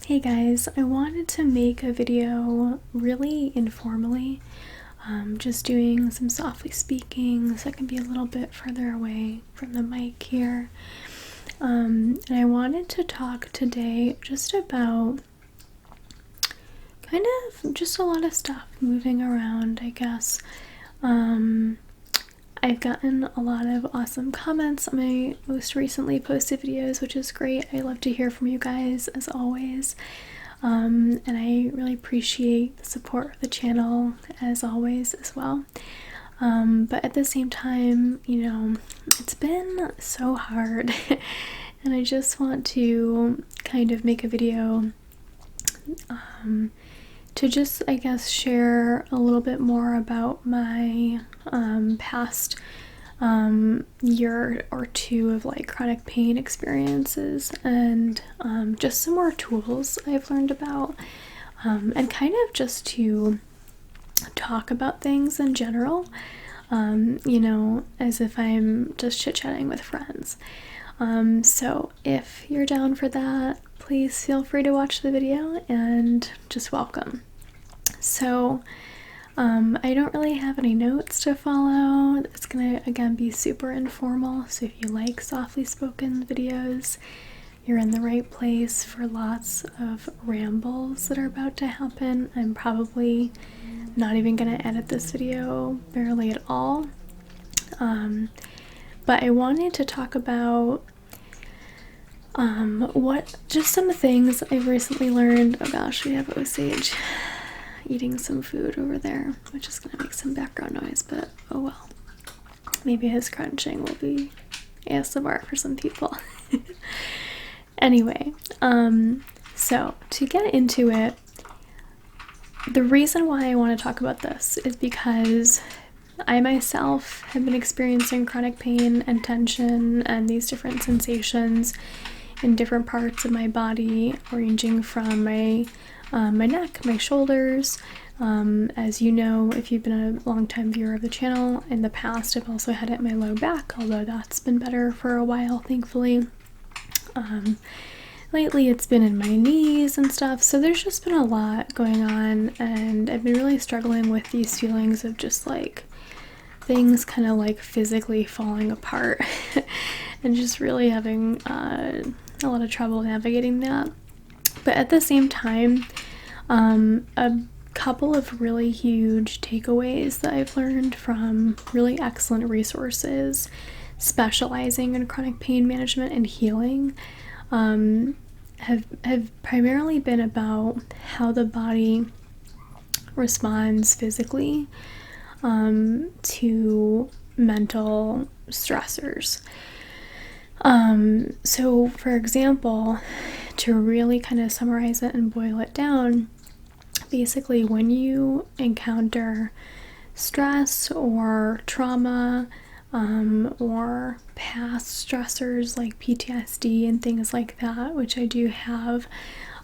Hey guys, I wanted to make a video really informally, just doing some softly speaking so I can be a little bit further away from the mic here. And I wanted to talk today just about kind of just a lot of stuff moving around, I guess. I've gotten a lot of awesome comments on my most recently posted videos, which is great. I love to hear from you guys as always. And I really appreciate the support of the channel as always as well. But at the same time, it's been so hard and I just want to kind of make a video to just, I guess, share a little bit more about my past year or two of like chronic pain experiences and just some more tools I've learned about, and kind of just to talk about things in general, as if I'm just chit-chatting with friends. So if you're down for that, please feel free to watch the video and just welcome. So I don't really have any notes to follow. It's gonna again be super informal, so if you like softly spoken videos, you're in the right place for lots of rambles that are about to happen. I'm probably not even gonna edit this video barely at all. But I wanted to talk about just some things I've recently learned. Oh gosh, we have Osage eating some food over there, which is gonna make some background noise, but oh well. Maybe his crunching will be ASMR for some people. Anyway, so to get into it, the reason why I want to talk about this is because I myself have been experiencing chronic pain and tension and these different sensations in different parts of my body, ranging from my neck, my shoulders. As you know, if you've been a long-time viewer of the channel, in the past I've also had it in my low back, although that's been better for a while, thankfully. Lately it's been in my knees and stuff, so there's just been a lot going on, and I've been really struggling with these feelings of just like things kind of like physically falling apart and just really having a lot of trouble navigating that. But at the same time, a couple of really huge takeaways that I've learned from really excellent resources specializing in chronic pain management and healing have primarily been about how the body responds physically to mental stressors. So for example, to really kind of summarize it and boil it down, basically when you encounter stress or trauma, or past stressors like PTSD and things like that, which I do have,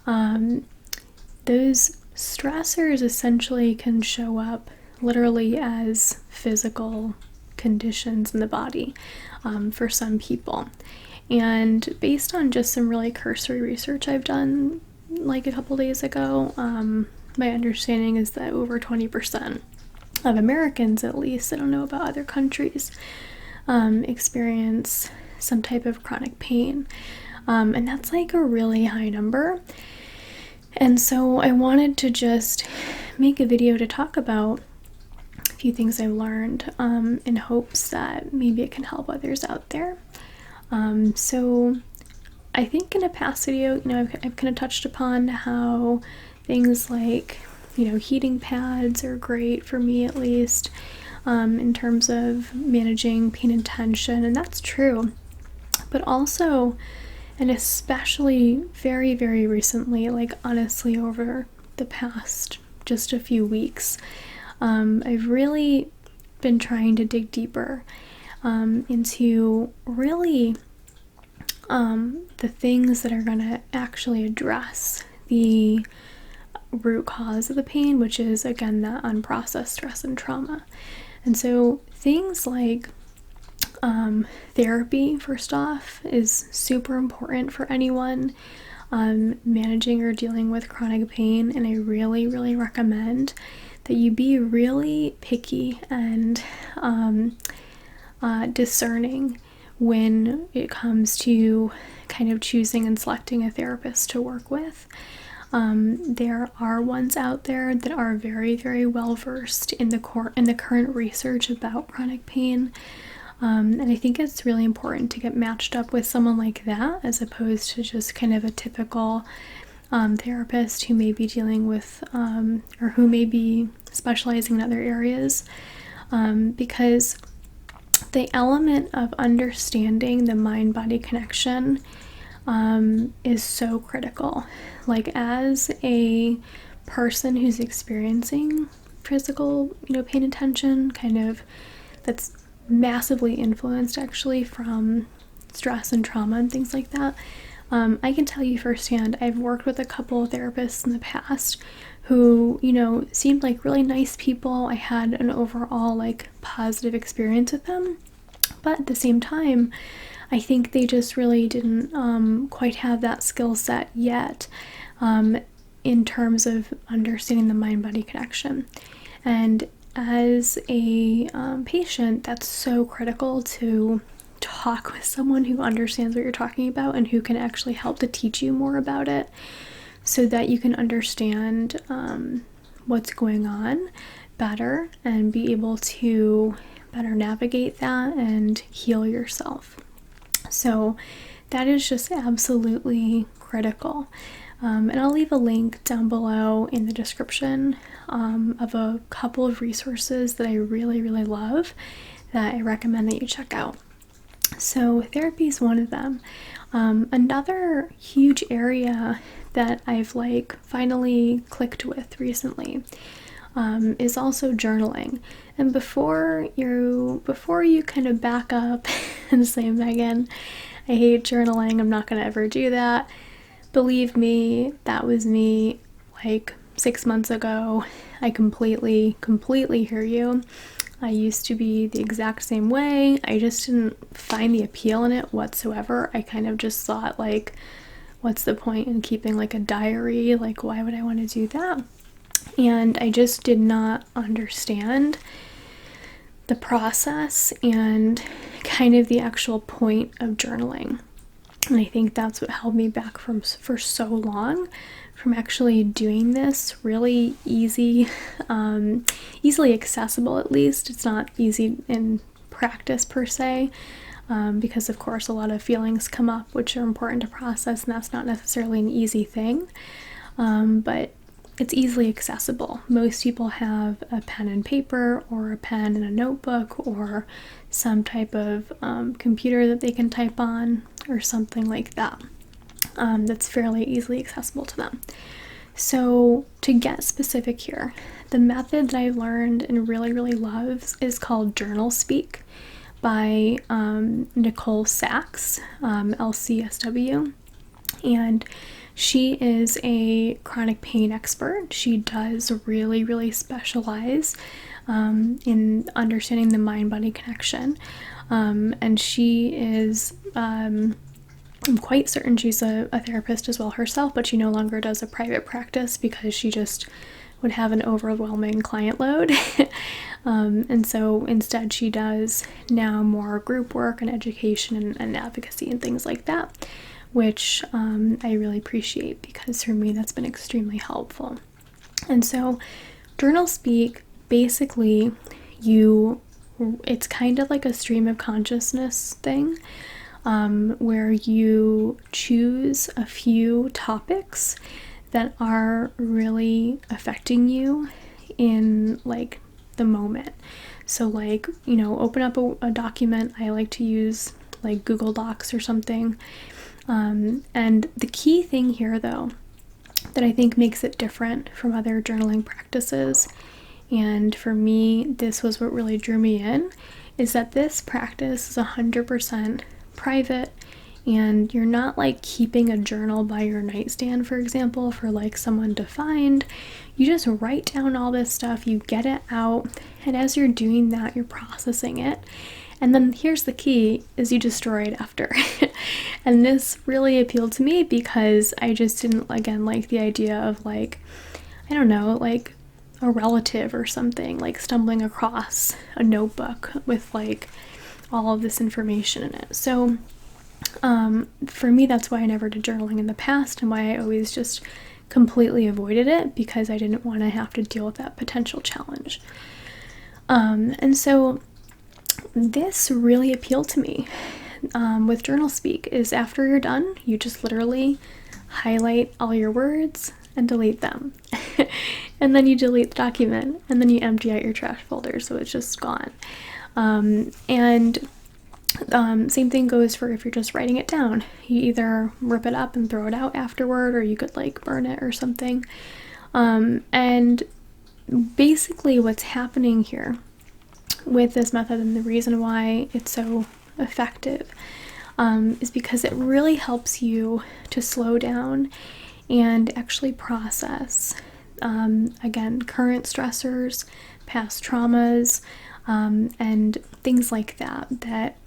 those stressors essentially can show up literally as physical conditions in the body for some people. And based on just some really cursory research I've done like a couple days ago, my understanding is that over 20% of Americans, at least, I don't know about other countries, experience some type of chronic pain. And that's like a really high number. And so I wanted to just make a video to talk about a few things I've learned, in hopes that maybe it can help others out there. So I think in a past video, I've kind of touched upon how things like, heating pads are great for me, at least, in terms of managing pain and tension, and that's true. But also, and especially very, very recently, like honestly over the past just a few weeks, I've really been trying to dig deeper into really the things that are going to actually address the root cause of the pain, which is again that unprocessed stress and trauma. And so things like therapy, first off, is super important for anyone managing or dealing with chronic pain, and I really, really recommend that you be really picky and discerning when it comes to kind of choosing and selecting a therapist to work with. There are ones out there that are very, very well versed in the current research about chronic pain. And I think it's really important to get matched up with someone like that as opposed to just kind of a typical therapist who may be dealing with or who may be specializing in other areas, because the element of understanding the mind-body connection is so critical. Like, as a person who's experiencing physical, pain and tension, kind of that's massively influenced actually from stress and trauma and things like that, I can tell you firsthand, I've worked with a couple of therapists in the past who, seemed like really nice people. I had an overall positive experience with them, but at the same time, I think they just really didn't quite have that skill set yet in terms of understanding the mind-body connection. And as a patient, that's so critical to talk with someone who understands what you're talking about and who can actually help to teach you more about it so that you can understand what's going on better and be able to better navigate that and heal yourself. So that is just absolutely critical. And I'll leave a link down below in the description of a couple of resources that I really, really love that I recommend that you check out. So therapy is one of them. Another huge area that I've finally clicked with recently is also journaling. And before you kind of back up and say, Megan, I hate journaling, I'm not gonna ever do that. Believe me, that was me 6 months ago. I completely hear you. I used to be the exact same way. I just didn't find the appeal in it whatsoever. I kind of just thought, what's the point in keeping a diary? Why would I want to do that? And I just did not understand the process and kind of the actual point of journaling. And I think that's what held me back for so long from actually doing this really easily accessible. At least it's not easy in practice per se, because of course a lot of feelings come up which are important to process, and that's not necessarily an easy thing, but it's easily accessible. Most people have a pen and paper or a pen and a notebook or some type of computer that they can type on or something like that. That's fairly easily accessible to them. So to get specific here, the method that I've learned and really, really love is called JournalSpeak by Nicole Sachs, LCSW, and she is a chronic pain expert. She does really, really specialize in understanding the mind-body connection, and she is I'm quite certain she's a therapist as well herself, but she no longer does a private practice because she just would have an overwhelming client load. And so instead she does now more group work and education and advocacy and things like that, which I really appreciate because for me that's been extremely helpful. And so JournalSpeak, basically it's kind of like a stream of consciousness thing, where you choose a few topics that are really affecting you in the moment. So open up a document. I like to use Google Docs or something. And the key thing here though, that I think makes it different from other journaling practices, and for me this was what really drew me in, is that this practice is 100% private, and you're not keeping a journal by your nightstand, for example, for someone to find. You just write down all this stuff, you get it out, and as you're doing that, you're processing it, And then here's the key, is you destroy it after. And this really appealed to me because I just didn't, again, like the idea of like, I don't know, like a relative or something, like stumbling across a notebook with like all of this information in it. So for me, that's why I never did journaling in the past, and why I always just completely avoided it, because I didn't want to have to deal with that potential challenge. And so this really appealed to me with JournalSpeak, is after you're done, you just literally highlight all your words and delete them. And then you delete the document, and then you empty out your trash folder, so it's just gone. Same thing goes for if you're just writing it down. You either rip it up and throw it out afterward, or you could like burn it or something. And basically what's happening here with this method, and the reason why it's so effective, is because it really helps you to slow down and actually process, again, current stressors, past traumas, and things like that, that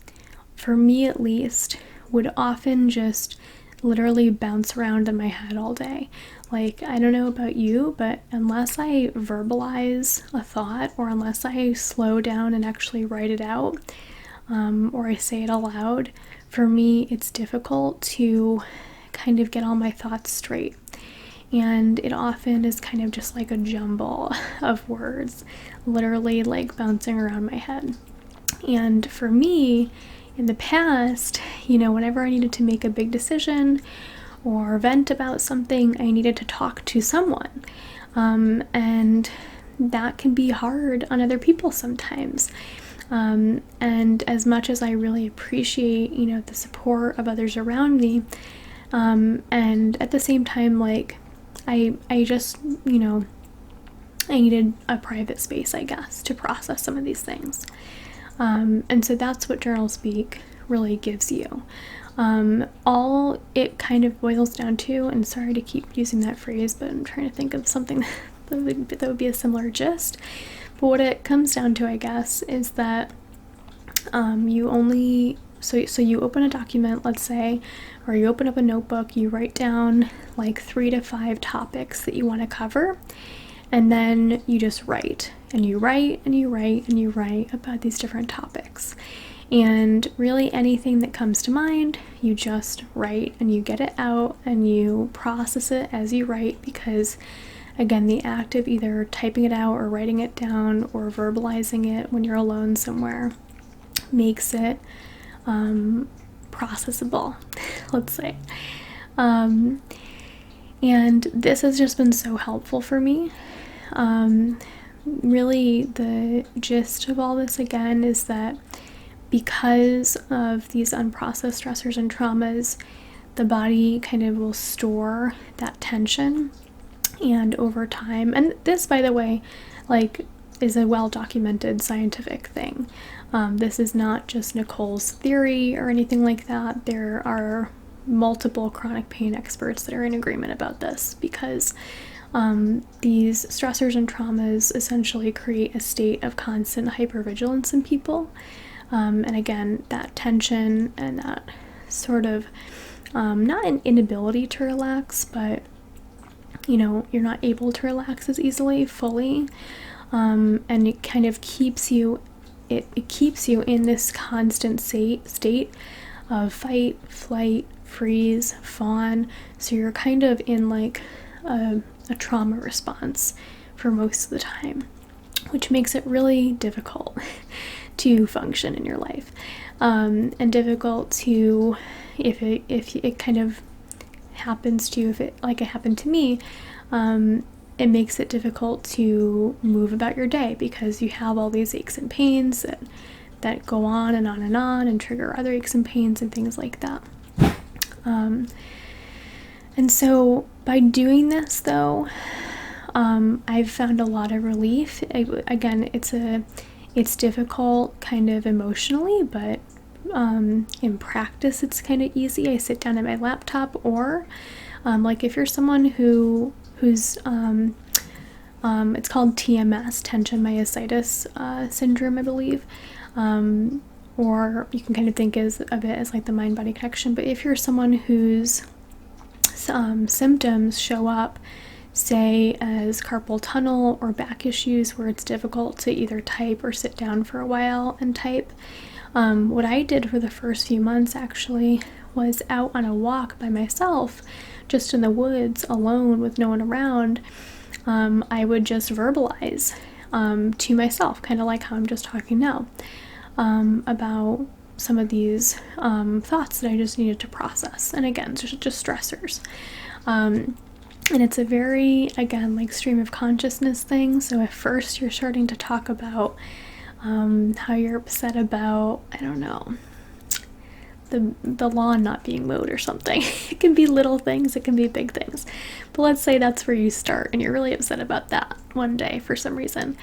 for me at least would often just literally bounce around in my head all day. Like, I don't know about you, but unless I verbalize a thought, or unless I slow down and actually write it out, or I say it aloud, for me it's difficult to kind of get all my thoughts straight. And it often is kind of just like a jumble of words, literally like bouncing around my head. And for me, in the past, whenever I needed to make a big decision or vent about something, I needed to talk to someone. And that can be hard on other people sometimes. And as much as I really appreciate, the support of others around me, and at the same time, like, I just, I needed a private space, I guess, to process some of these things. And so that's what JournalSpeak really gives you. All it kind of boils down to, and sorry to keep using that phrase, but I'm trying to think of something that would be a similar gist. But what it comes down to, I guess, is that you open a document, let's say, or you open up a notebook, you write down like 3 to 5 topics that you want to cover, and then you just write, and you write, and you write, and you write about these different topics. And really anything that comes to mind, you just write, and you get it out, and you process it as you write, because again, the act of either typing it out or writing it down or verbalizing it when you're alone somewhere makes it processable, let's say. And this has just been so helpful for me. Really, the gist of all this, again, is that because of these unprocessed stressors and traumas, the body kind of will store that tension, and over time, and this, by the way, like, is a well-documented scientific thing. This is not just Nicole's theory or anything like that. There are multiple chronic pain experts that are in agreement about this, because these stressors and traumas essentially create a state of constant hypervigilance in people. And again, that tension and that sort of, not an inability to relax, but you're not able to relax as easily, fully. And it kind of keeps you, it keeps you in this constant state of fight, flight, freeze, fawn. So you're kind of in like a trauma response for most of the time, which makes it really difficult to function in your life, and difficult to, if it kind of happens to you, if it, like it happened to me, it makes it difficult to move about your day, because you have all these aches and pains that go on and on and on, and trigger other aches and pains and things like that. And so by doing this, though, I've found a lot of relief. Again, it's difficult kind of emotionally, but in practice it's kind of easy. I sit down at my laptop, or like if you're someone who's it's called TMS, tension myositis syndrome, I believe, or you can kind of think of it as like the mind-body connection. But if you're someone whose symptoms show up, say as carpal tunnel or back issues where it's difficult to either type or sit down for a while and type, what I did for the first few months actually was out on a walk by myself, just in the woods alone with no one around. I would just verbalize to myself, kind of like how I'm just talking now, about some of these thoughts that I just needed to process. And again, just stressors. And it's a very, again, like stream of consciousness thing. So at first you're starting to talk about how you're upset about, I don't know, the lawn not being mowed or something. It can be little things, it can be big things. But let's say that's where you start and you're really upset about that one day for some reason.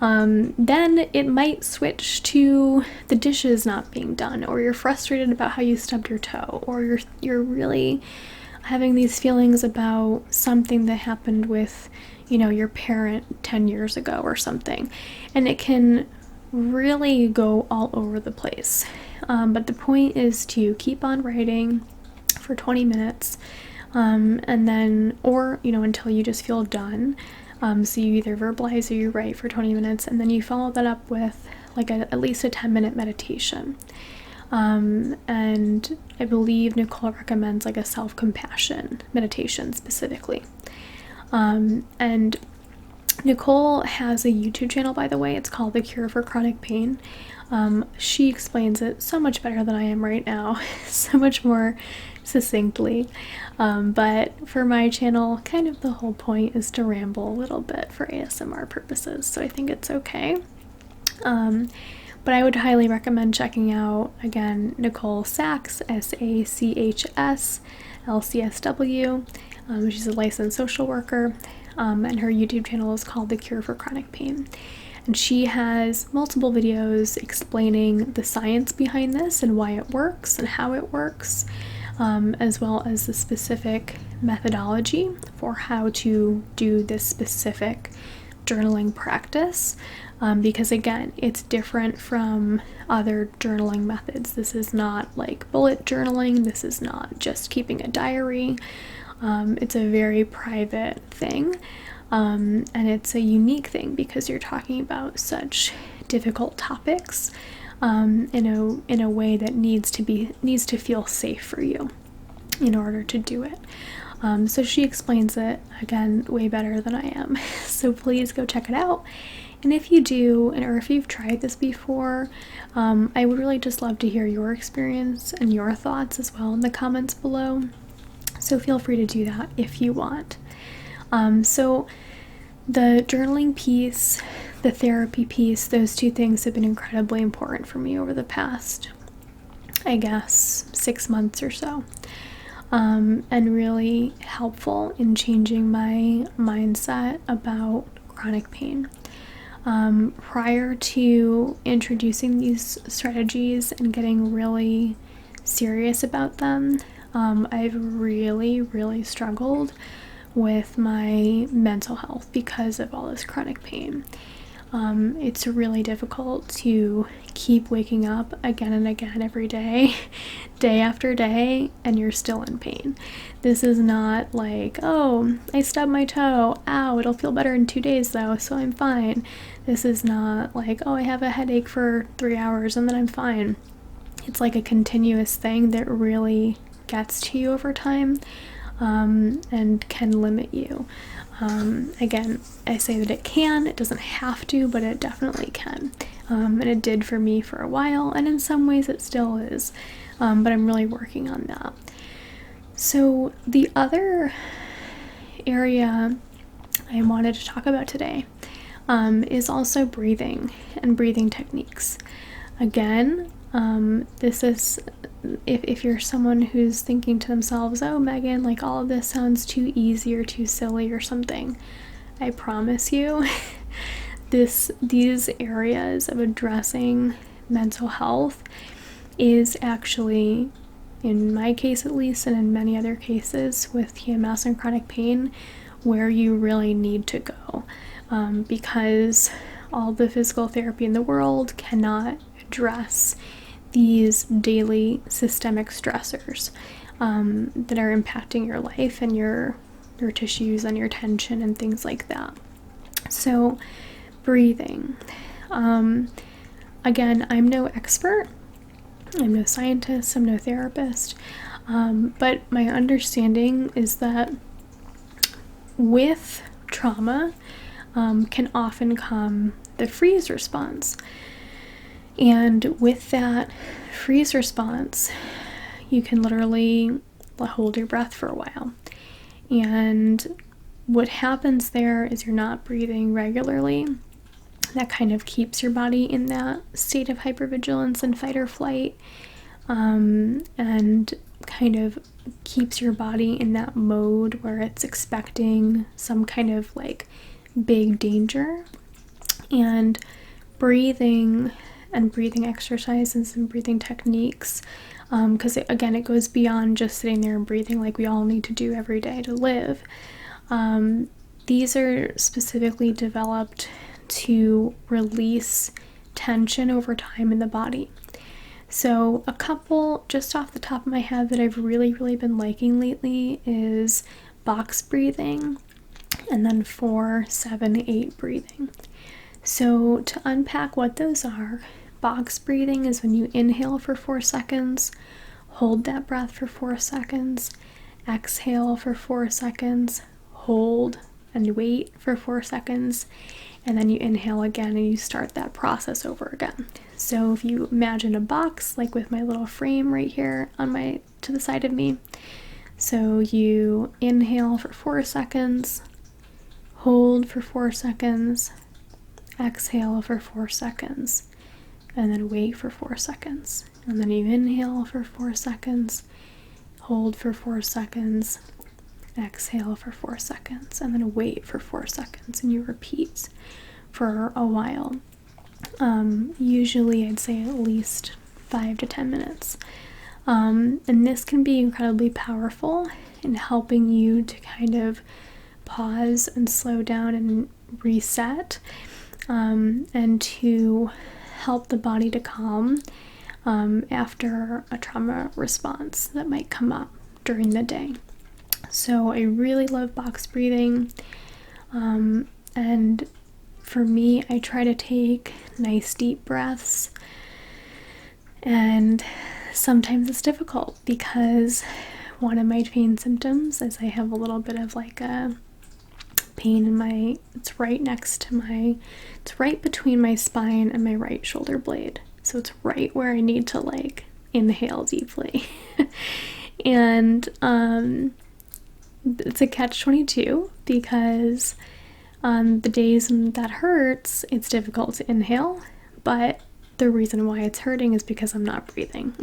Then it might switch to the dishes not being done, or you're frustrated about how you stubbed your toe, or you're really having these feelings about something that happened with, your parent 10 years ago or something. And it can really go all over the place. But the point is to keep on writing for 20 minutes, and then, or, until you just feel done. So you either verbalize or you write for 20 minutes, and then you follow that up with like at least a 10-minute meditation. And I believe Nicole recommends like a self-compassion meditation specifically. And Nicole has a YouTube channel, by the way. It's called The Cure for Chronic Pain. She explains it so much better than I am right now, so much more succinctly. But for my channel, kind of the whole point is to ramble a little bit for ASMR purposes, so I think it's okay. But I would highly recommend checking out, again, Nicole Sachs, Sachs, LCSW. She's a licensed social worker, and her YouTube channel is called The Cure for Chronic Pain. And she has multiple videos explaining the science behind this and why it works and how it works, as well as the specific methodology for how to do this specific journaling practice. Because again, it's different from other journaling methods. This is not like bullet journaling. This is not just keeping a diary. It's a very private thing. And it's a unique thing because you're talking about such difficult topics in a way that needs to feel safe for you in order to do it. So she explains it, again, way better than I am. So please go check it out. And if you do, or if you've tried this before, I would really just love to hear your experience and your thoughts as well in the comments below. So feel free to do that if you want. So the journaling piece, the therapy piece, those two things have been incredibly important for me over the past, I guess, 6 months or so. And really helpful in changing my mindset about chronic pain. Prior to introducing these strategies and getting really serious about them, I've really, really struggled with my mental health because of all this chronic pain. It's really difficult to keep waking up again and again every day, day after day, and you're still in pain. This is not like, oh, I stubbed my toe, ow, it'll feel better in 2 days though, so I'm fine. This is not like, oh, I have a headache for 3 hours and then I'm fine. It's like a continuous thing that really gets to you over time, and can limit you. Again, I say that it doesn't have to, but it definitely can. And it did for me for a while, and in some ways it still is, but I'm really working on that. So the other area I wanted to talk about today is also breathing and breathing techniques. Again, this is, if you're someone who's thinking to themselves, oh, Megan, like all of this sounds too easy or too silly or something, I promise you, these areas of addressing mental health is actually, in my case at least, and in many other cases with TMS and chronic pain, where you really need to go, because all the physical therapy in the world cannot address these daily systemic stressors that are impacting your life and your tissues and your tension and things like that. So breathing. Again, I'm no expert. I'm no scientist. I'm no therapist. But my understanding is that with trauma can often come the freeze response. And with that freeze response, you can literally hold your breath for a while. And what happens there is you're not breathing regularly. That kind of keeps your body in that state of hypervigilance and fight or flight, and kind of keeps your body in that mode where it's expecting some kind of like big danger. And breathing exercises and breathing techniques, because again, it goes beyond just sitting there and breathing like we all need to do every day to live. These are specifically developed to release tension over time in the body. So a couple just off the top of my head that I've really been liking lately is box breathing and then 4-7-8 breathing. So to unpack what those are, box breathing is when you inhale for 4 seconds, hold that breath for 4 seconds, exhale for 4 seconds, hold and wait for 4 seconds, and then you inhale again and you start that process over again. So if you imagine a box, like with my little frame right here to the side of me, so you inhale for 4 seconds, hold for 4 seconds, exhale for 4 seconds, and then wait for 4 seconds. And then you inhale for 4 seconds, hold for 4 seconds, exhale for 4 seconds, and then wait for 4 seconds, and you repeat for a while. Usually I'd say at least 5 to 10 minutes. And this can be incredibly powerful in helping you to kind of pause and slow down and reset, and to help the body to calm after a trauma response that might come up during the day. So I really love box breathing, and for me, I try to take nice deep breaths, and sometimes it's difficult because one of my pain symptoms is I have a little bit of like a pain in it's right between my spine and my right shoulder blade. So it's right where I need to like inhale deeply. And it's a catch-22 because on the days when that hurts, it's difficult to inhale, but the reason why it's hurting is because I'm not breathing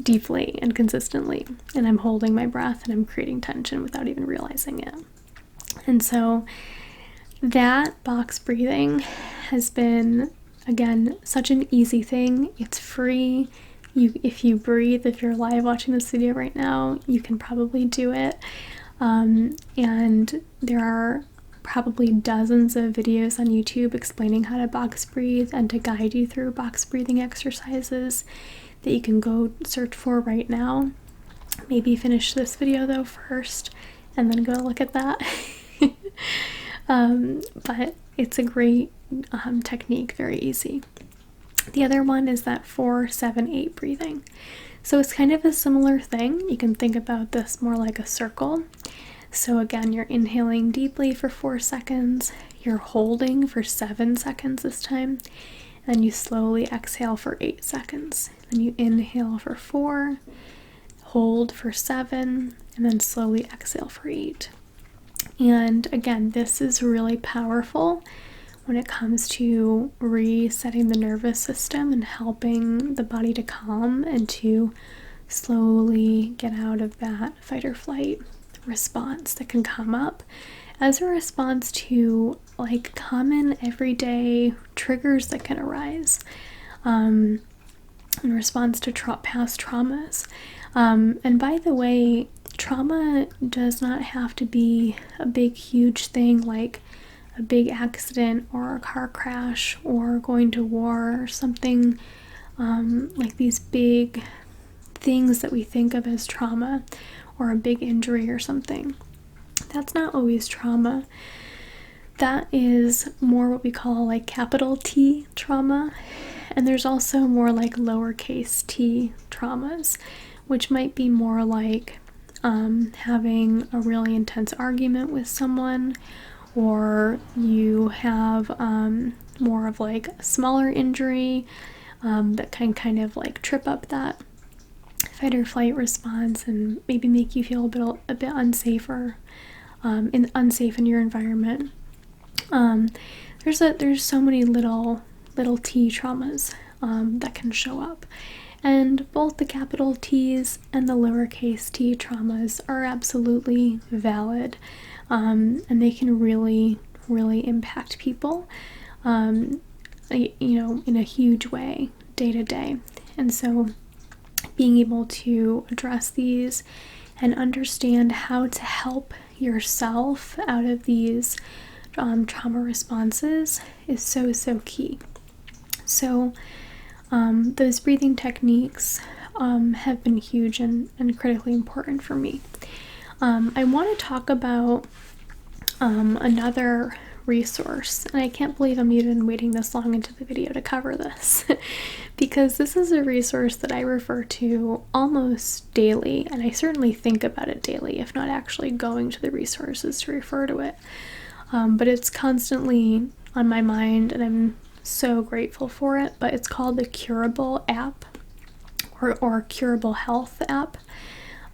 deeply and consistently, and I'm holding my breath and I'm creating tension without even realizing it. And so that box breathing has been, again, such an easy thing. It's free. If you breathe, if you're live watching this video right now, you can probably do it. And there are probably dozens of videos on YouTube explaining how to box breathe and to guide you through box breathing exercises that you can go search for right now. Maybe finish this video though first and then go look at that. But it's a great technique, very easy. The other one is that 4-7-8 breathing. So it's kind of a similar thing. You can think about this more like a circle. So again, you're inhaling deeply for 4 seconds, you're holding for 7 seconds this time, and you slowly exhale for 8 seconds. Then you inhale for 4, hold for 7, and then slowly exhale for 8. And again, this is really powerful when it comes to resetting the nervous system and helping the body to calm and to slowly get out of that fight or flight response that can come up as a response to like common everyday triggers that can arise in response to past traumas. And by the way, trauma does not have to be a big huge thing like a big accident or a car crash or going to war or something like these big things that we think of as trauma, or a big injury or something. That's not always trauma. That is more what we call like capital T trauma, and there's also more like lowercase t traumas, which might be more like having a really intense argument with someone, or you have more of like a smaller injury that can kind of like trip up that fight or flight response and maybe make you feel a bit unsafe in your environment. There's so many little T traumas that can show up, and both the capital T's and the lowercase t traumas are absolutely valid, and they can really impact people, in a huge way, day to day. And so being able to address these and understand how to help yourself out of these trauma responses is so key. So those breathing techniques have been huge and critically important for me. I want to talk about another resource, and I can't believe I'm even waiting this long into the video to cover this because this is a resource that I refer to almost daily, and I certainly think about it daily, if not actually going to the resources to refer to it. But it's constantly on my mind, and I'm so grateful for it. But it's called the CURABLE app, or Curable Health app.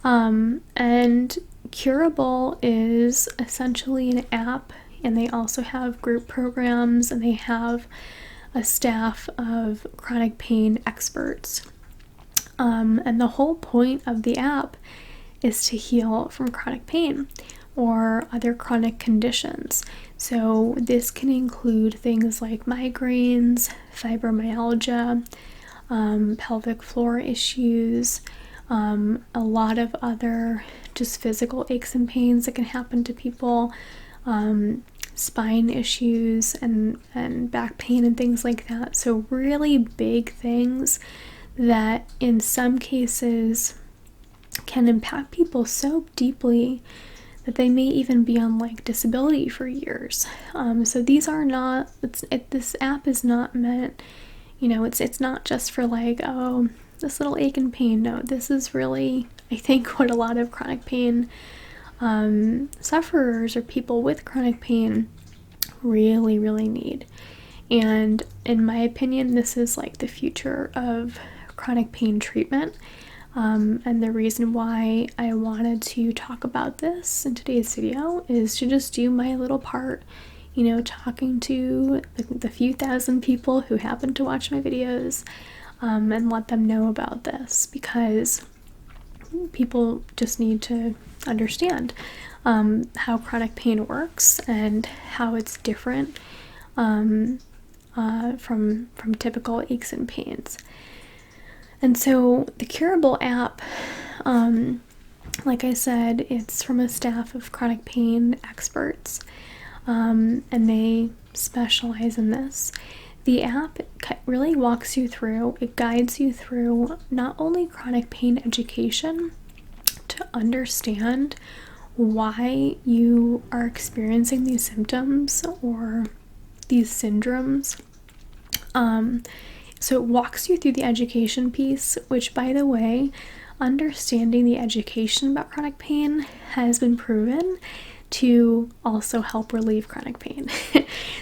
And CURABLE is essentially an app, and they also have group programs, and they have a staff of chronic pain experts. And the whole point of the app is to heal from chronic pain or other chronic conditions. So this can include things like migraines, fibromyalgia, pelvic floor issues, a lot of other just physical aches and pains that can happen to people, spine issues and back pain and things like that. So really big things that in some cases can impact people so deeply that they may even be on like disability for years. So these are not, this app is not meant, it's not just for like, oh, this little ache and pain. No, this is really, I think, what a lot of chronic pain sufferers or people with chronic pain really need. And in my opinion, this is like the future of chronic pain treatment. And the reason why I wanted to talk about this in today's video is to just do my little part, talking to the few thousand people who happen to watch my videos, and let them know about this, because people just need to understand how chronic pain works and how it's different from typical aches and pains. And so the CURABLE app, like I said, it's from a staff of chronic pain experts, and they specialize in this. The app really walks you through, it guides you through not only chronic pain education to understand why you are experiencing these symptoms or these syndromes. So it walks you through the education piece, which, by the way, understanding the education about chronic pain has been proven to also help relieve chronic pain.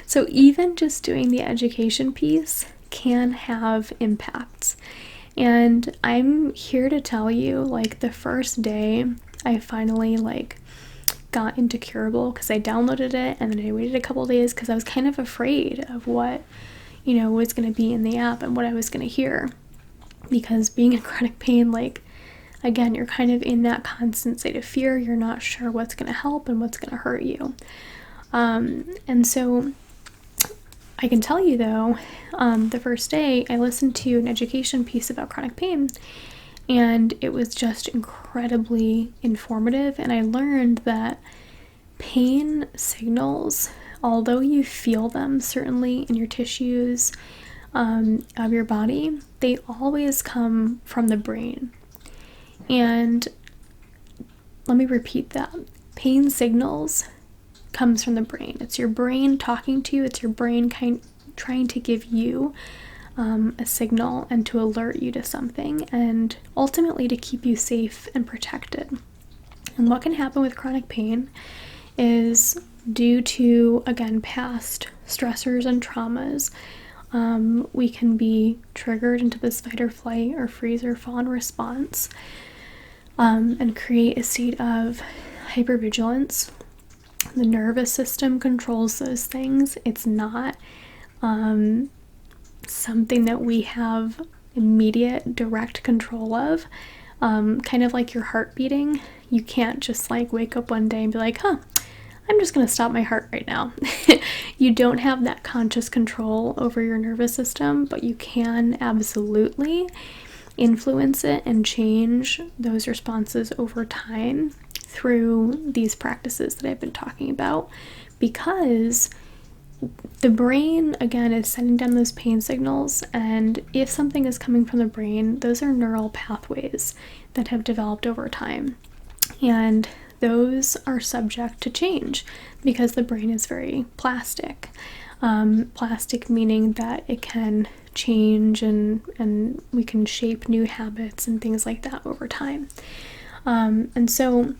So even just doing the education piece can have impacts. And I'm here to tell you, like, the first day I finally got into CURABLE, because I downloaded it and then I waited a couple days because I was kind of afraid of what was going to be in the app and what I was going to hear, because being in chronic pain, again, you're kind of in that constant state of fear. You're not sure what's going to help and what's going to hurt you. And so I can tell you though, the first day I listened to an education piece about chronic pain, and it was just incredibly informative. And I learned that pain signals, although you feel them certainly in your tissues, of your body, they always come from the brain. And let me repeat that. Pain signals comes from the brain. It's your brain talking to you. It's your brain trying to give you a signal and to alert you to something, and ultimately to keep you safe and protected. And what can happen with chronic pain is, due to, again, past stressors and traumas, we can be triggered into this fight or flight or freeze or fawn response, and create a state of hypervigilance. The nervous system controls those things. It's not something that we have immediate direct control of. Kind of like your heart beating. You can't just like wake up one day and be like, I'm just gonna stop my heart right now. You don't have that conscious control over your nervous system, but you can absolutely influence it and change those responses over time through these practices that I've been talking about, because the brain, again, is sending down those pain signals, and if something is coming from the brain, those are neural pathways that have developed over time, and those are subject to change because the brain is very plastic. Plastic meaning that it can change and we can shape new habits and things like that over time. And so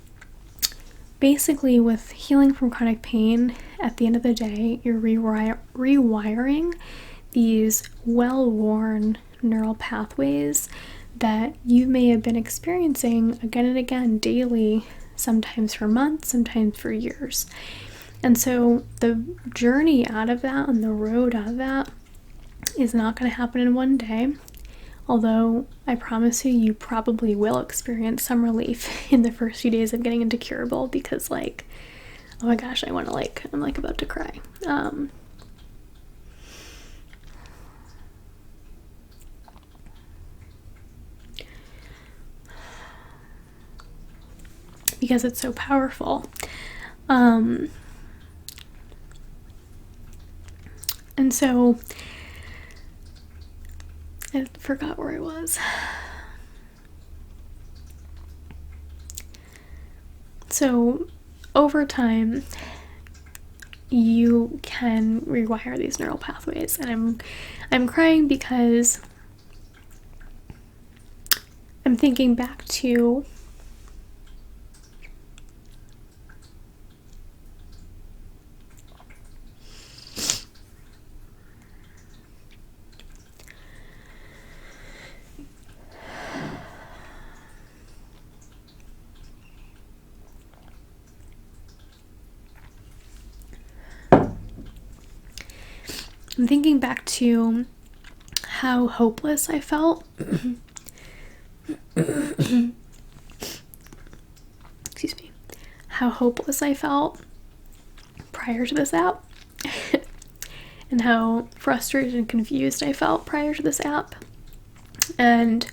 basically, with healing from chronic pain, at the end of the day, you're rewiring these well-worn neural pathways that you may have been experiencing again and again daily, sometimes for months, sometimes for years. And so the journey out of that and the road out of that is not going to happen in one day. Although I promise you probably will experience some relief in the first few days of getting into CURABLE, because oh my gosh, I'm about to cry. Because it's so powerful. And so I forgot where I was. So over time, you can rewire these neural pathways, and I'm crying because I'm thinking back to how hopeless I felt. Excuse me. How hopeless I felt prior to this app, and how frustrated and confused I felt prior to this app. And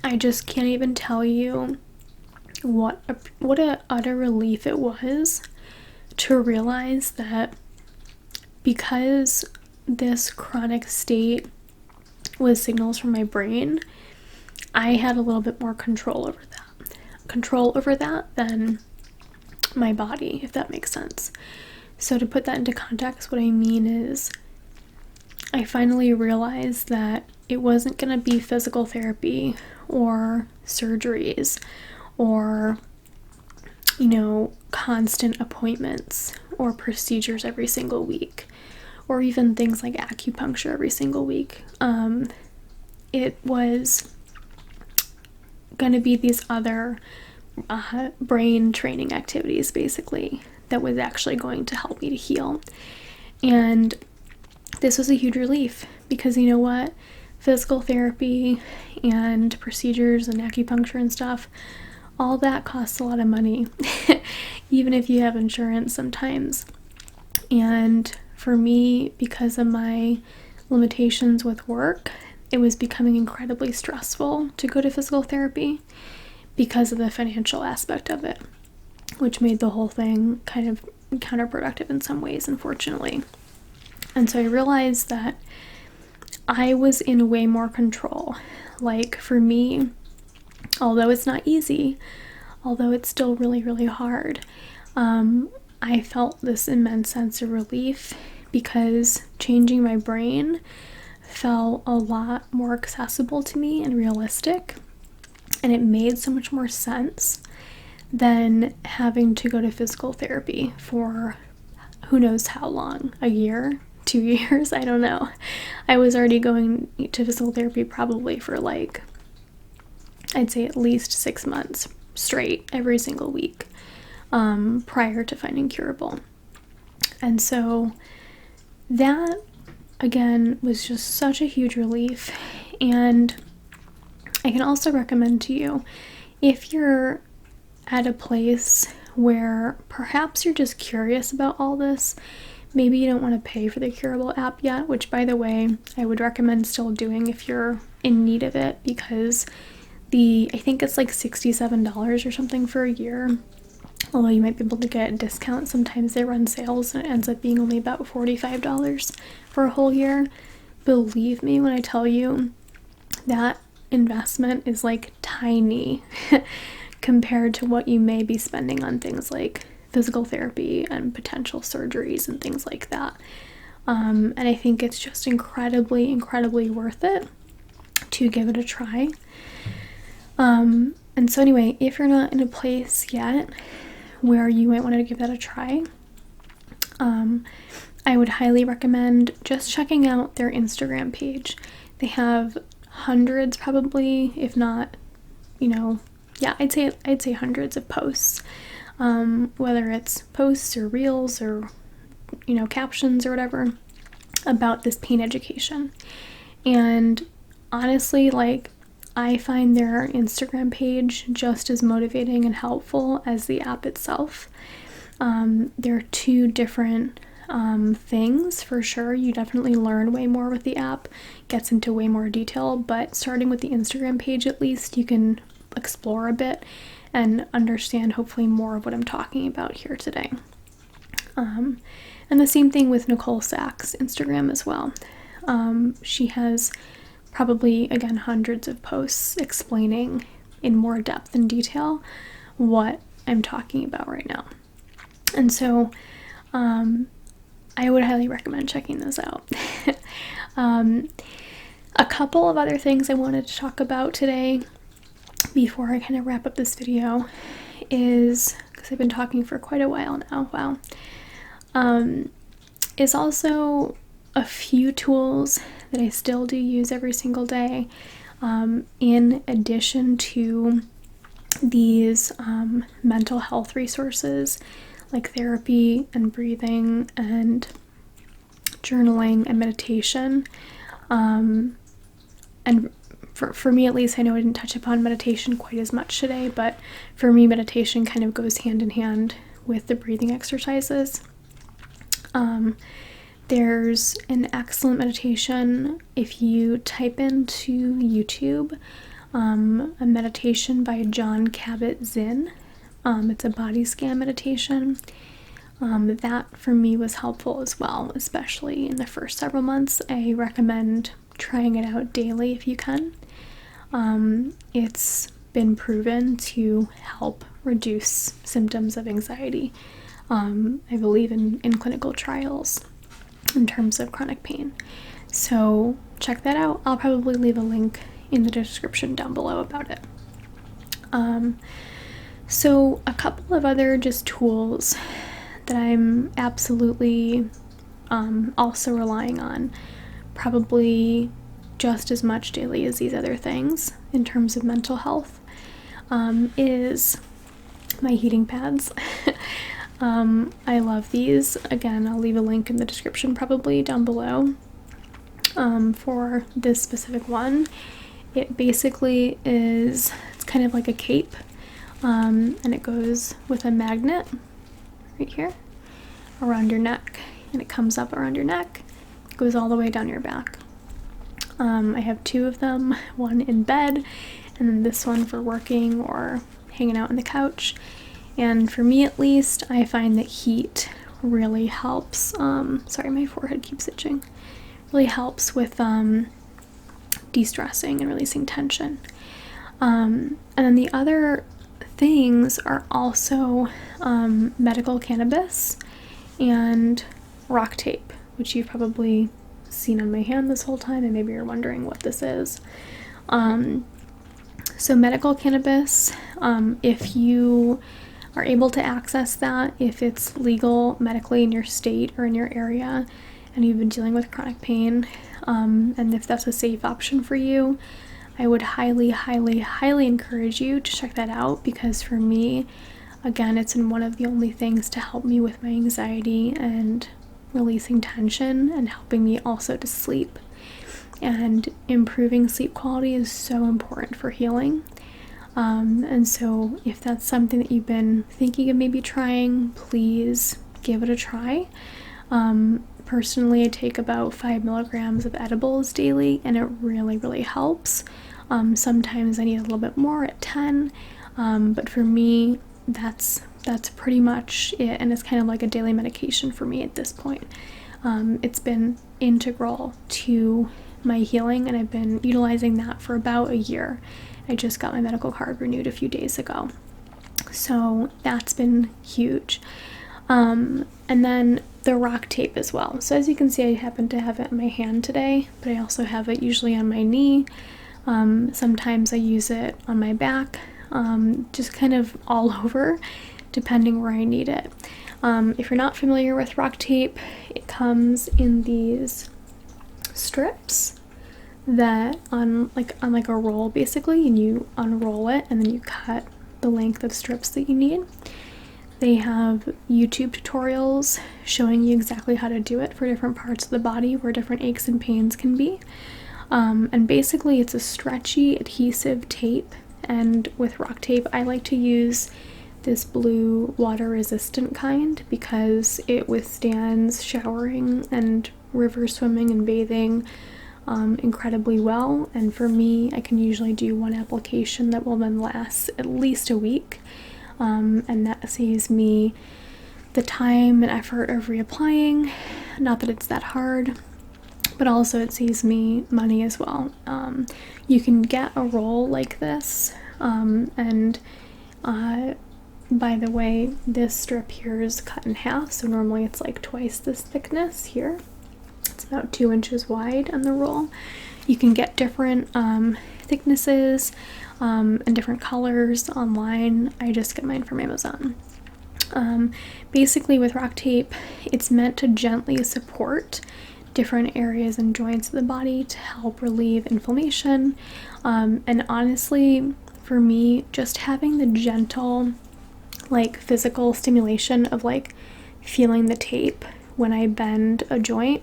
I just can't even tell you what a utter relief it was to realize that, because this chronic state was signals from my brain, I had a little bit more control over that than my body, if that makes sense. So to put that into context, what I mean is, I finally realized that it wasn't going to be physical therapy or surgeries or, constant appointments or procedures every single week, or even things like acupuncture every single week. It was going to be these other brain training activities, basically, that was actually going to help me to heal. And this was a huge relief, because you know what? Physical therapy and procedures and acupuncture and stuff, all that costs a lot of money, even if you have insurance sometimes. And for me, because of my limitations with work, it was becoming incredibly stressful to go to physical therapy because of the financial aspect of it, which made the whole thing kind of counterproductive in some ways, unfortunately. And so I realized that I was in way more control. Like for me, although it's not easy, although it's still really, really hard, I felt this immense sense of relief because changing my brain felt a lot more accessible to me and realistic, and it made so much more sense than having to go to physical therapy for who knows how long, a year, 2 years, I don't know. I was already going to physical therapy probably for like, I'd say at least 6 months straight every single week prior to finding CURABLE. And so that, again, was just such a huge relief. And I can also recommend to you, if you're at a place where perhaps you're just curious about all this, maybe you don't want to pay for the CURABLE app yet, which, by the way, I would recommend still doing if you're in need of it, because I think it's like $67 or something for a year, although you might be able to get a discount. Sometimes they run sales and it ends up being only about $45 for a whole year. Believe me when I tell you that investment is like tiny compared to what you may be spending on things like physical therapy and potential surgeries and things like that. And I think it's just incredibly, incredibly worth it to give it a try. And so anyway, if you're not in a place yet where you might want to give that a try, I would highly recommend just checking out their Instagram page. They have hundreds, probably, if not, I'd say hundreds of posts, whether it's posts or reels or, captions or whatever, about this pain education. And honestly, like, I find their Instagram page just as motivating and helpful as the app itself. They're two different things for sure. You definitely learn way more with the app, gets into way more detail, but starting with the Instagram page, at least you can explore a bit and understand hopefully more of what I'm talking about here today. And the same thing with Nicole Sachs' Instagram as well. She has probably, again, hundreds of posts explaining in more depth and detail what I'm talking about right now. And so I would highly recommend checking those out. A couple of other things I wanted to talk about today before I kind of wrap up this video is, because I've been talking for quite a while now, is also a few tools that I still do use every single day, in addition to these mental health resources like therapy and breathing and journaling and meditation. And for me, at least, I know I didn't touch upon meditation quite as much today, but for me, meditation kind of goes hand in hand with the breathing exercises. There's an excellent meditation if you type into YouTube a meditation by Jon Kabat-Zinn. It's a body scan meditation. That for me was helpful as well, especially in the first several months. I recommend trying it out daily if you can. It's been proven to help reduce symptoms of anxiety, I believe in clinical trials in terms of chronic pain. So check that out. I'll probably leave a link in the description down below about it. So a couple of other just tools that I'm absolutely also relying on, probably just as much daily as these other things in terms of mental health, is my heating pads. I love these. Again, I'll leave a link in the description probably down below for this specific one. It basically is, it's kind of like a cape, and it goes with a magnet right here around your neck, and it comes up around your neck, goes all the way down your back. I have two of them, one in bed and then this one for working or hanging out on the couch. And for me at least, I find that heat really helps. Sorry, my forehead keeps itching. really helps with de-stressing and releasing tension. And then the other things are also medical cannabis and rock tape, which you've probably seen on my hand this whole time, and maybe you're wondering what this is. So medical cannabis, if you are able to access that, if it's legal medically in your state or in your area, and you've been dealing with chronic pain, and if that's a safe option for you, I would highly, highly, highly encourage you to check that out, because for me, again, it's one of the only things to help me with my anxiety and releasing tension and helping me also to sleep. And improving sleep quality is so important for healing. And so if that's something that you've been thinking of maybe trying, please give it a try. Personally, I take about 5 milligrams of edibles daily, and it really, really helps. Sometimes I need a little bit more at 10, but for me, that's pretty much it, and it's kind of like a daily medication for me at this point. It's been integral to my healing, and I've been utilizing that for about a year. I just got my medical card renewed a few days ago, so that's been huge. And then the rock tape as well. So as you can see, I happen to have it in my hand today, but I also have it usually on my knee. Sometimes I use it on my back, just kind of all over, depending where I need it. If you're not familiar with rock tape, it comes in these strips that on like a roll basically, and you unroll it and then you cut the length of strips that you need. They have YouTube tutorials showing you exactly how to do it for different parts of the body where different aches and pains can be. And basically it's a stretchy adhesive tape, and with rock tape I like to use this blue water resistant kind because it withstands showering and river swimming and bathing incredibly well. And for me, I can usually do one application that will then last at least a week, and that saves me the time and effort of reapplying. Not that it's that hard, but also it saves me money as well. You can get a roll like this, and by the way, this strip here is cut in half, so normally it's like twice this thickness here. It's about 2 inches wide on the roll. You can get different thicknesses and different colors online. I just get mine from Amazon. Basically with rock tape, it's meant to gently support different areas and joints of the body to help relieve inflammation. And honestly, for me, just having the gentle like physical stimulation of like feeling the tape when I bend a joint,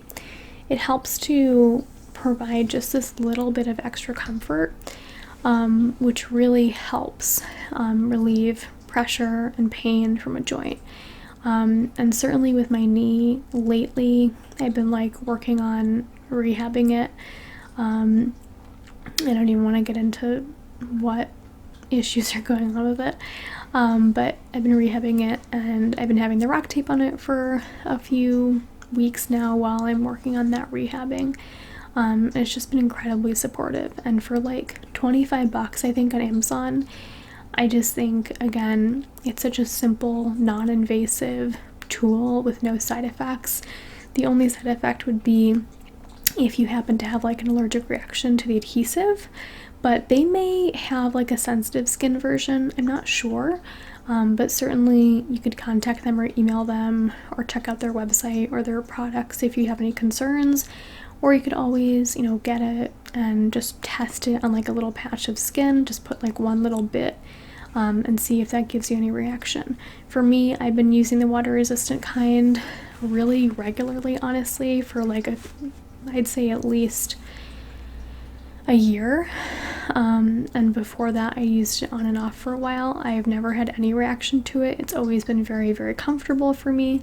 it helps to provide just this little bit of extra comfort, which really helps relieve pressure and pain from a joint. And certainly with my knee lately, I've been like working on rehabbing it. I don't even want to get into what issues are going on with it, but I've been rehabbing it, and I've been having the rock tape on it for a few weeks now while I'm working on that rehabbing. And it's just been incredibly supportive, and for like $25 I think on Amazon, I just think, again, it's such a simple, non-invasive tool with no side effects. The only side effect would be if you happen to have like an allergic reaction to the adhesive, but they may have like a sensitive skin version, I'm not sure. But certainly you could contact them or email them or check out their website or their products if you have any concerns. Or you could always, get it and just test it on like a little patch of skin. Just put like one little bit and see if that gives you any reaction. For me, I've been using the water resistant kind really regularly, honestly, for like I'd say at least a year. And before that I used it on and off for a while. I've never had any reaction to it. It's always been very, very comfortable for me.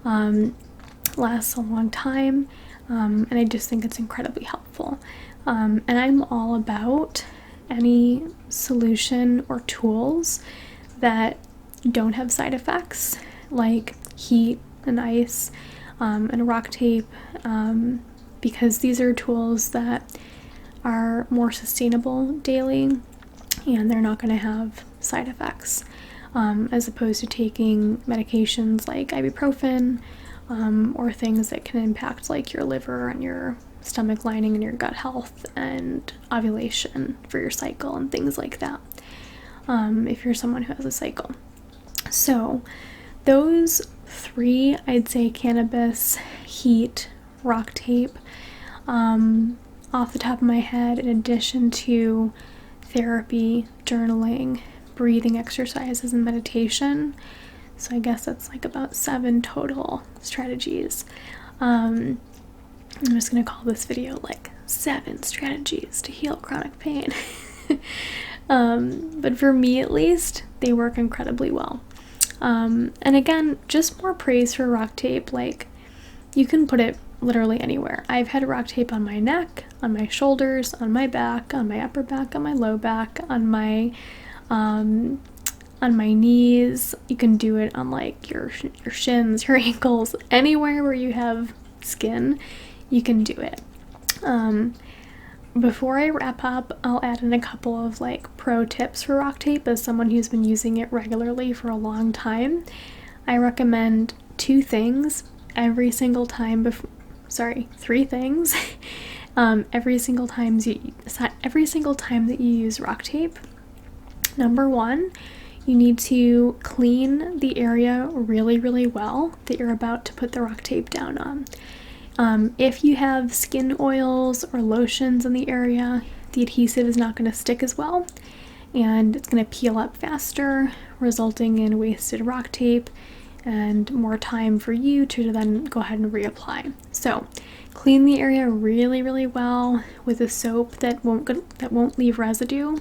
Lasts a long time. And I just think it's incredibly helpful. And I'm all about any solution or tools that don't have side effects, like heat and ice, and rock tape, because these are tools that are more sustainable daily and they're not going to have side effects, as opposed to taking medications like ibuprofen, or things that can impact like your liver and your stomach lining and your gut health and ovulation for your cycle and things like that, if you're someone who has a cycle. So those three, I'd say cannabis, heat, rock tape, off the top of my head, in addition to therapy, journaling, breathing exercises, and meditation. So I guess that's like about 7 total strategies. I'm just going to call this video like 7 strategies to heal chronic pain. But for me at least, they work incredibly well. And again, just more praise for rock tape. Like, you can put it literally anywhere. I've had rock tape on my neck, on my shoulders, on my back, on my upper back, on my low back, on my knees. You can do it on like your shins, your ankles, anywhere where you have skin, you can do it. Before I wrap up, I'll add in a couple of like pro tips for rock tape. As someone who's been using it regularly for a long time, I recommend 2 things every single time 3 things every single time that you use rock tape. Number 1, you need to clean the area really, really well that you're about to put the rock tape down on. If you have skin oils or lotions in the area, the adhesive is not going to stick as well, and it's going to peel up faster, resulting in wasted rock tape and more time for you to then go ahead and reapply. So clean the area really, really well with a soap that won't leave residue.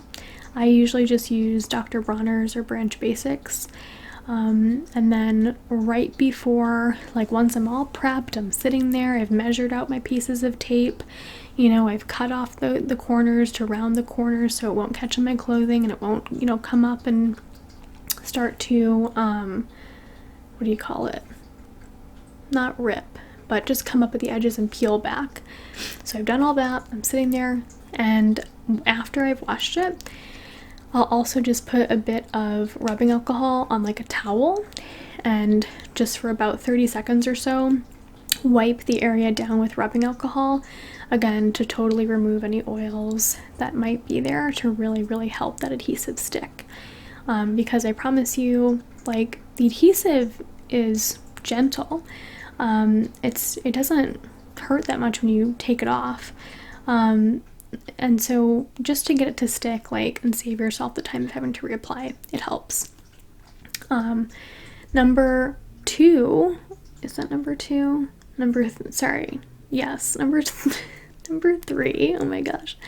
I usually just use Dr. Bronner's or Branch Basics. And then right before, like once I'm all prepped, I'm sitting there, I've measured out my pieces of tape, I've cut off the corners to round the corners so it won't catch on my clothing and it won't, come up and start to, what do you call it? Not rip, but just come up at the edges and peel back. So I've done all that, I'm sitting there, and after I've washed it, I'll also just put a bit of rubbing alcohol on like a towel, and just for about 30 seconds or so, wipe the area down with rubbing alcohol, again, to totally remove any oils that might be there, to really, really help that adhesive stick. Because I promise you, like, the adhesive is gentle. It doesn't hurt that much when you take it off. And so just to get it to stick, and save yourself the time of having to reapply, it helps. Number 2, is that number 2? Number 3. Oh my gosh.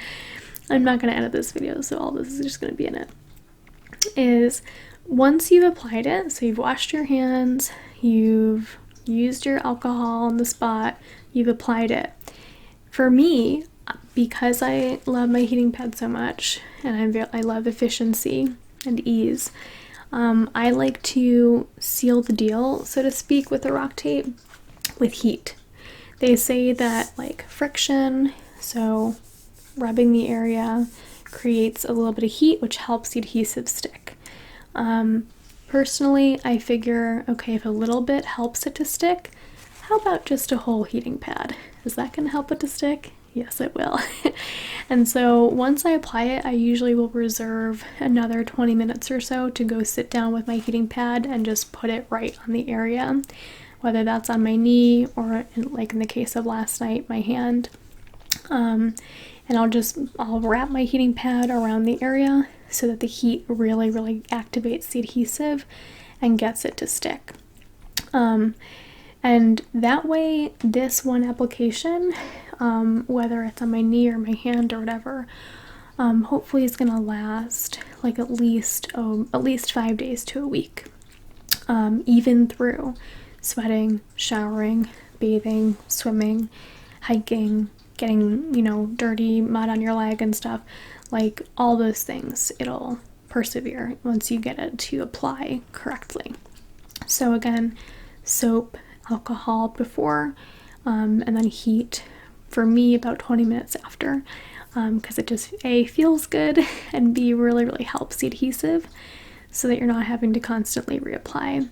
I'm not going to edit this video, so all this is just going to be in it. Is once you've applied it, so you've washed your hands, you've used your alcohol on the spot, you've applied it. For me, because I love my heating pad so much, and I love efficiency and ease, I like to seal the deal, so to speak, with the rock tape with heat. They say that friction, so rubbing the area, creates a little bit of heat, which helps the adhesive stick. Personally, I figure, okay, if a little bit helps it to stick, how about just a whole heating pad? Is that going to help it to stick? Yes, it will. And so once I apply it, I usually will reserve another 20 minutes or so to go sit down with my heating pad and just put it right on the area, whether that's on my knee or, in the case of last night, my hand. And I'll wrap my heating pad around the area so that the heat really, really activates the adhesive and gets it to stick. And that way, this one application, whether it's on my knee or my hand or whatever, hopefully it's gonna last at least 5 days to a week, even through sweating, showering, bathing, swimming, hiking, getting, dirty mud on your leg and stuff, all those things. It'll persevere once you get it to apply correctly. So again, soap, alcohol before, and then heat for me, about 20 minutes after, because it just A, feels good, and B, really, really helps the adhesive so that you're not having to constantly reapply.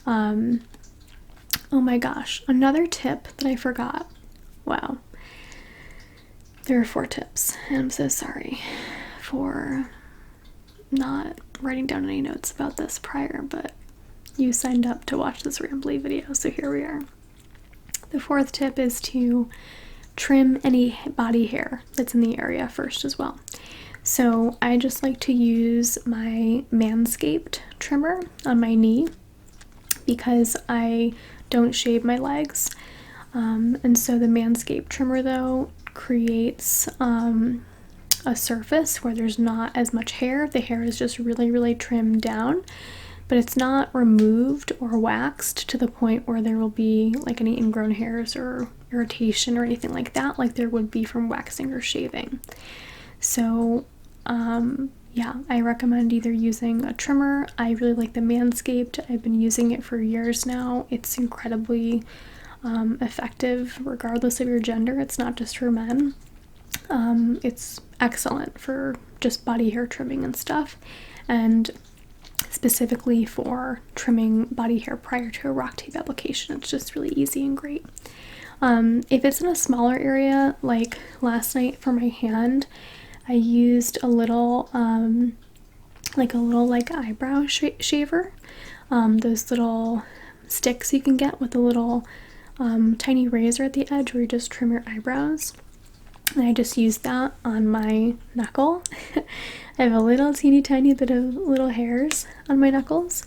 Oh my gosh, another tip that I forgot. Wow. There are 4 tips, and I'm so sorry for not writing down any notes about this prior, but you signed up to watch this rambly video, so here we are. The 4th tip is to trim any body hair that's in the area first as well. So I just like to use my Manscaped trimmer on my knee because I don't shave my legs. And so the Manscaped trimmer, though, creates a surface where there's not as much hair. The hair is just really, really trimmed down, but it's not removed or waxed to the point where there will be like any ingrown hairs or irritation or anything like that, like there would be from waxing or shaving. So yeah, I recommend either using a trimmer. I really like the Manscaped. I've been using it for years now. It's incredibly effective regardless of your gender. It's not just for men. It's excellent for just body hair trimming and stuff, and specifically for trimming body hair prior to a rock tape application. It's just really easy and great. If it's in a smaller area, like last night for my hand, I used a little eyebrow shaver, those little sticks you can get with a little tiny razor at the edge where you just trim your eyebrows. And I just used that on my knuckle. I have a little teeny tiny bit of little hairs on my knuckles,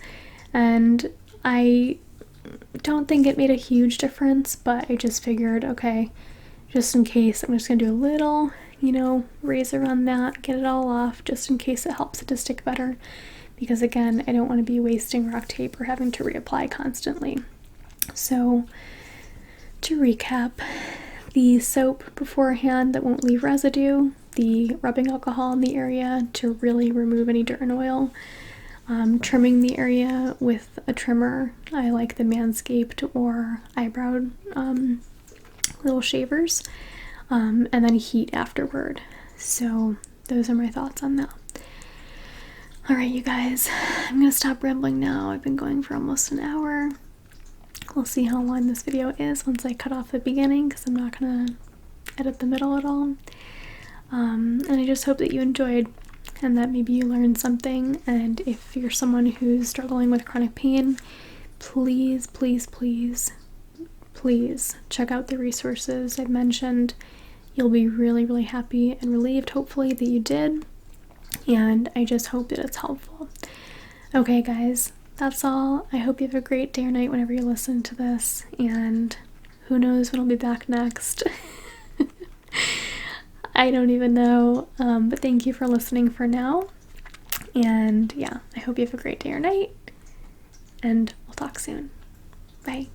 and I don't think it made a huge difference, but I just figured, okay, just in case, I'm just gonna do a little, razor on that, get it all off, just in case it helps it to stick better, because again, I don't want to be wasting rock tape or having to reapply constantly. So to recap, the soap beforehand that won't leave residue, the rubbing alcohol in the area to really remove any dirt and oil, trimming the area with a trimmer. I like the Manscaped or eyebrow little shavers, and then heat afterward. So those are my thoughts on that. Alright, you guys, I'm gonna stop rambling now. I've been going for almost an hour. We'll see how long this video is once I cut off the beginning, because I'm not gonna edit the middle at all. And I just hope that you enjoyed and that maybe you learned something. And if you're someone who's struggling with chronic pain, please, please, please, please check out the resources I've mentioned. You'll be really, really happy and relieved, hopefully, that you did. And I just hope that it's helpful. Okay, guys. That's all. I hope you have a great day or night whenever you listen to this, and who knows when I'll be back next. I don't even know, but thank you for listening for now, and yeah, I hope you have a great day or night, and we'll talk soon. Bye.